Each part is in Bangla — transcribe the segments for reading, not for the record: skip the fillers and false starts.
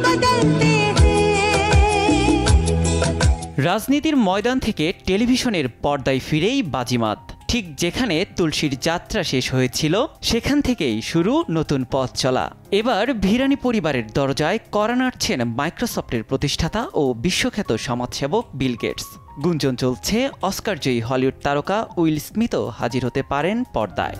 बदलते हैं। রাজনীতির ময়দান থেকে টেলিভিশনের পর্দায় ফিরেই বাজিমাত। ঠিক যেখানে তুলসীর যাত্রা শেষ হয়েছিল সেখান থেকেই শুরু নতুন পথ চলা। এবার ভিরানি পরিবারের দরজায় কড়া নাড়ছেন মাইক্রোসফটের প্রতিষ্ঠাতা ও বিশ্বখ্যাত সমাজসেবক বিল গেটস। গুঞ্জন চলছে অস্কারজয়ী হলিউড তারকা উইল স্মিথও হাজির হতে পারেন পর্দায়।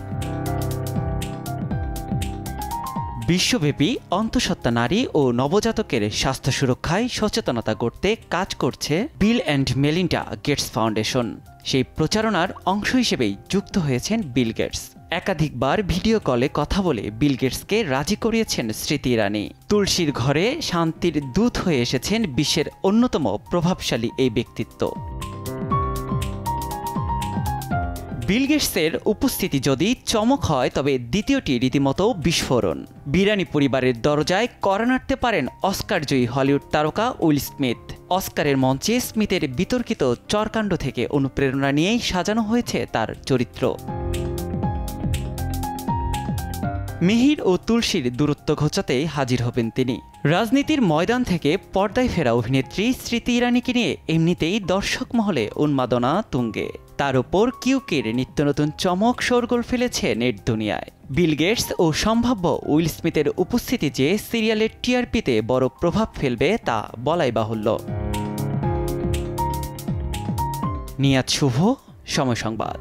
বিশ্বব্যাপী অন্তঃসত্ত্বা নারী ও নবজাতকের স্বাস্থ্য সুরক্ষায় সচেতনতা গড়তে কাজ করছে Bill and Melinda Gates foundation. সেই প্রচারণার অংশ হিসেবেই যুক্ত হয়েছেন বিল গেটস। একাধিকবার ভিডিও কলে কথা বলে বিল গেটসকে রাজি করিয়েছেন স্মৃতি ইরানি। তুলসীর ঘরে শান্তির দূত হয়ে এসেছেন বিশ্বের অন্যতম প্রভাবশালী এই ব্যক্তিত্ব। বিল গেটসের উপস্থিতি যদি চমক হয়, তবে দ্বিতীয়টি রীতিমতো বিস্ফোরণ। বিরানি পরিবারের দরজায় কড়া নাড়তে পারেন অস্কারজয়ী হলিউড তারকা উইল স্মিথ। অস্কারের মঞ্চে স্মিথের বিতর্কিত চরকাণ্ড থেকে অনুপ্রেরণা নিয়েই সাজানো হয়েছে তার চরিত্র। মিহির ও তুলসীর দূরত্ব ঘোচাতে হাজির হবেন তিনি। রাজনীতির ময়দান থেকে পর্দায় ফেরা অভিনেত্রী স্মৃতি ইরানিকে নিয়ে এমনিতেই দর্শক মহলে উন্মাদনা তুঙ্গে। তার ওপর কিউকের নিত্য নতুন চমক শোরগোল ফেলেছে নেট দুনিয়ায়। বিল গেটস ও সম্ভাব্য উইল স্মিথের উপস্থিতি যে সিরিয়ালের টিআরপিতে বড় প্রভাব ফেলবে তা বলাই বাহুল্য। নিয়াত শুভ, সময় সংবাদ।